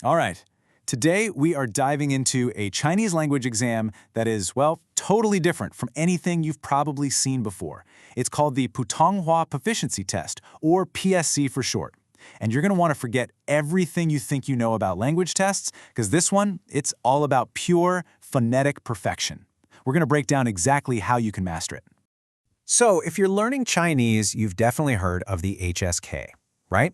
All right. Today, we are diving into a Chinese language exam that is, well, totally different from anything you've probably seen before. It's called the Putonghua Proficiency Test, or PSC for short. And you're going to want to forget everything you think you know about language tests, because this one, it's all about pure phonetic perfection. We're going to break down exactly how you can master it. So, if you're learning Chinese, you've definitely heard of the HSK, right?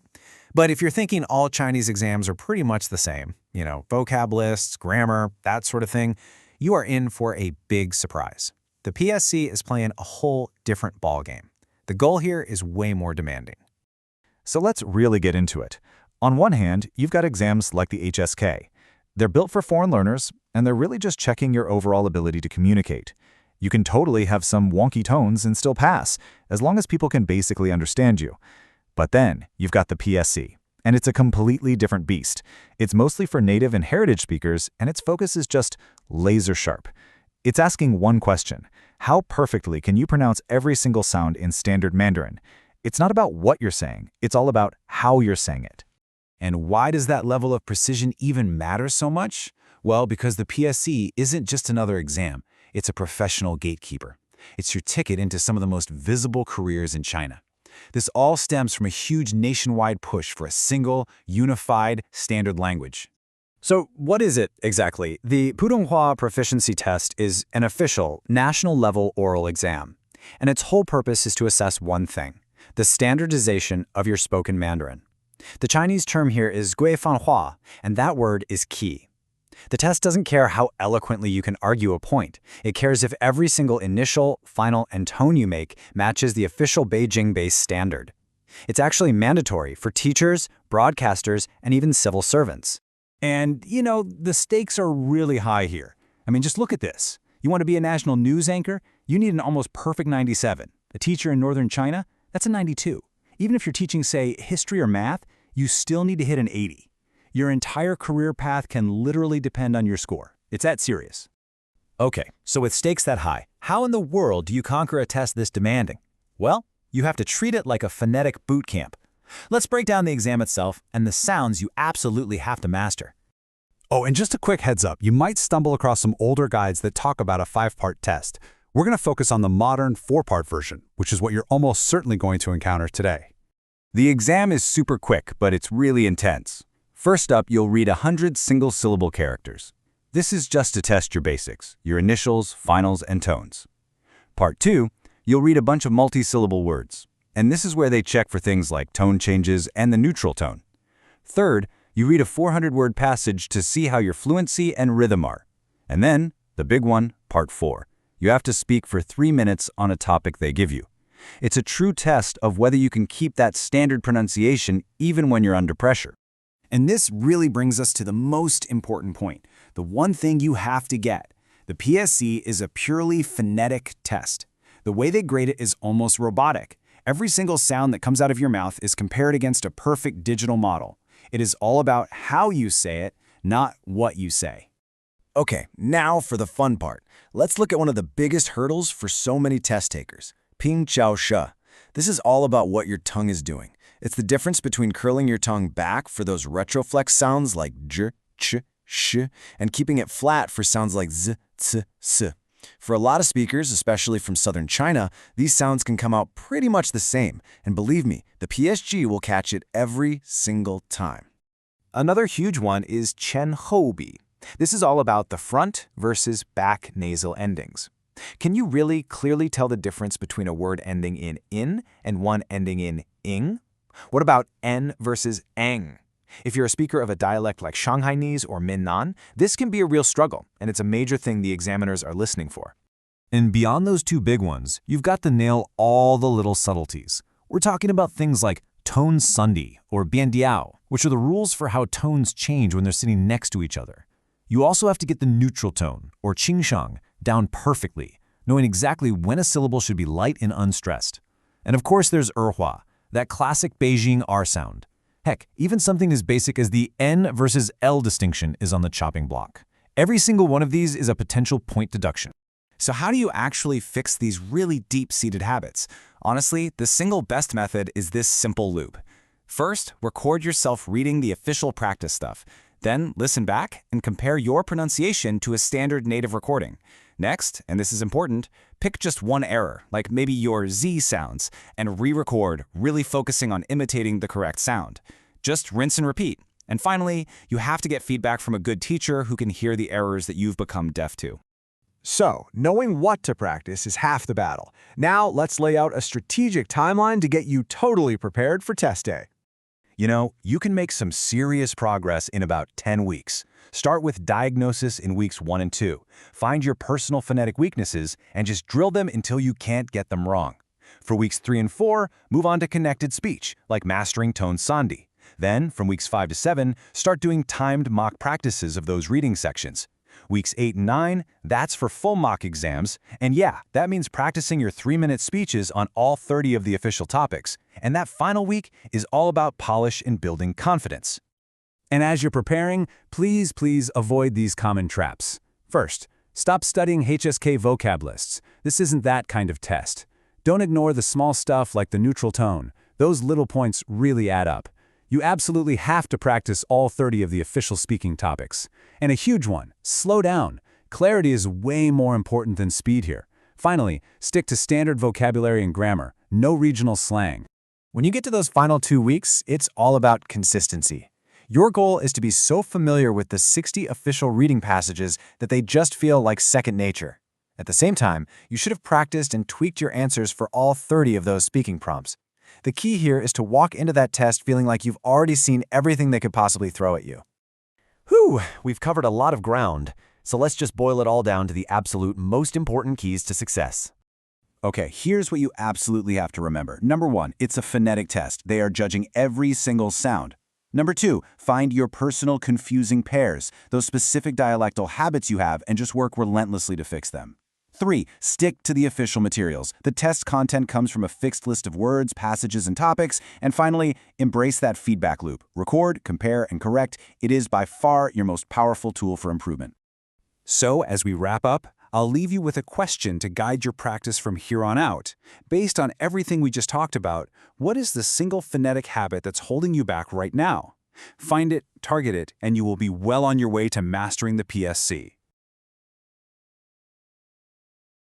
But if you're thinking all Chinese exams are pretty much the same, vocab lists, grammar, that sort of thing, you are in for a big surprise. The PSC is playing a whole different ballgame. The goal here is way more demanding. So let's really get into it. On one hand, you've got exams like the HSK. They're built for foreign learners, and they're really just checking your overall ability to communicate. You can totally have some wonky tones and still pass, as long as people can basically understand you. But then, you've got the PSC, and it's a completely different beast. It's mostly for native and heritage speakers, and its focus is just laser sharp. It's asking one question: how perfectly can you pronounce every single sound in standard Mandarin? It's not about what you're saying, it's all about how you're saying it. And why does that level of precision even matter so much? Well, because the PSC isn't just another exam, it's a professional gatekeeper. It's your ticket into some of the most visible careers in China. This all stems from a huge nationwide push for a single, unified, standard language. So what is it exactly? The Putonghua Proficiency Test is an official, national-level oral exam, and its whole purpose is to assess one thing: the standardization of your spoken Mandarin. The Chinese term here is guifanhua, and that word is key. The test doesn't care how eloquently you can argue a point. It cares if every single initial, final, and tone you make matches the official Beijing-based standard. It's actually mandatory for teachers, broadcasters, and even civil servants. And, the stakes are really high here. Just look at this. You want to be a national news anchor? You need an almost perfect 97. A teacher in northern China? That's a 92. Even if you're teaching, say, history or math, you still need to hit an 80. Your entire career path can literally depend on your score. It's that serious. Okay, so with stakes that high, how in the world do you conquer a test this demanding? Well, you have to treat it like a phonetic boot camp. Let's break down the exam itself and the sounds you absolutely have to master. Oh, and just a quick heads up, you might stumble across some older guides that talk about a 5-part test. We're going to focus on the modern 4-part version, which is what you're almost certainly going to encounter today. The exam is super quick, but it's really intense. First up, you'll read 100 single-syllable characters. This is just to test your basics, your initials, finals, and tones. Part 2, you'll read a bunch of multi-syllable words, and this is where they check for things like tone changes and the neutral tone. Third, you read a 400-word passage to see how your fluency and rhythm are. And then, the big one, Part 4, you have to speak for 3 minutes on a topic they give you. It's a true test of whether you can keep that standard pronunciation even when you're under pressure. And this really brings us to the most important point, the one thing you have to get. The PSC is a purely phonetic test. The way they grade it is almost robotic. Every single sound that comes out of your mouth is compared against a perfect digital model. It is all about how you say it, not what you say. Okay, now for the fun part. Let's look at one of the biggest hurdles for so many test takers, ping qiao she. This is all about what your tongue is doing. It's the difference between curling your tongue back for those retroflex sounds like j, ch, sh, and keeping it flat for sounds like z, ts, s. For a lot of speakers, especially from southern China, these sounds can come out pretty much the same. And believe me, the PSG will catch it every single time. Another huge one is chen hou bi. This is all about the front versus back nasal endings. Can you really clearly tell the difference between a word ending in and one ending in ing? What about n versus ang? If you're a speaker of a dialect like Shanghainese or Minnan, this can be a real struggle, and it's a major thing the examiners are listening for. And beyond those two big ones, you've got to nail all the little subtleties. We're talking about things like tone sundi or biandiao, which are the rules for how tones change when they're sitting next to each other. You also have to get the neutral tone, or qingshang, down perfectly, knowing exactly when a syllable should be light and unstressed. And of course there's erhua, that classic Beijing R sound. Heck, even something as basic as the N versus L distinction is on the chopping block. Every single one of these is a potential point deduction. So how do you actually fix these really deep-seated habits? Honestly, the single best method is this simple loop. First, record yourself reading the official practice stuff. Then listen back and compare your pronunciation to a standard native recording. Next, and this is important, pick just one error, like maybe your Z sounds, and re-record, really focusing on imitating the correct sound. Just rinse and repeat. And finally, you have to get feedback from a good teacher who can hear the errors that you've become deaf to. So, knowing what to practice is half the battle. Now, let's lay out a strategic timeline to get you totally prepared for test day. You know, you can make some serious progress in about 10 weeks. Start with diagnosis in weeks 1 and 2. Find your personal phonetic weaknesses and just drill them until you can't get them wrong. For weeks 3 and 4, move on to connected speech, like mastering tone sandhi. Then, from weeks 5 to 7, start doing timed mock practices of those reading sections. Weeks 8 and 9, that's for full mock exams, and yeah, that means practicing your 3-minute speeches on all 30 of the official topics. And that final week is all about polish and building confidence. And as you're preparing, please avoid these common traps. First, stop studying HSK vocab lists. This isn't that kind of test. Don't ignore the small stuff like the neutral tone. Those little points really add up. You absolutely have to practice all 30 of the official speaking topics. And a huge one, slow down. Clarity is way more important than speed here. Finally, stick to standard vocabulary and grammar, no regional slang. When you get to those final 2 weeks, it's all about consistency. Your goal is to be so familiar with the 60 official reading passages that they just feel like second nature. At the same time, you should have practiced and tweaked your answers for all 30 of those speaking prompts. The key here is to walk into that test feeling like you've already seen everything they could possibly throw at you. Whew, we've covered a lot of ground, so let's just boil it all down to the absolute most important keys to success. Okay, here's what you absolutely have to remember. Number 1, it's a phonetic test. They are judging every single sound. Number 2, find your personal confusing pairs, those specific dialectal habits you have, and just work relentlessly to fix them. 3, stick to the official materials. The test content comes from a fixed list of words, passages, and topics. And finally, embrace that feedback loop. Record, compare, and correct. It is by far your most powerful tool for improvement. So, as we wrap up, I'll leave you with a question to guide your practice from here on out. Based on everything we just talked about, what is the single phonetic habit that's holding you back right now? Find it, target it, and you will be well on your way to mastering the PSC.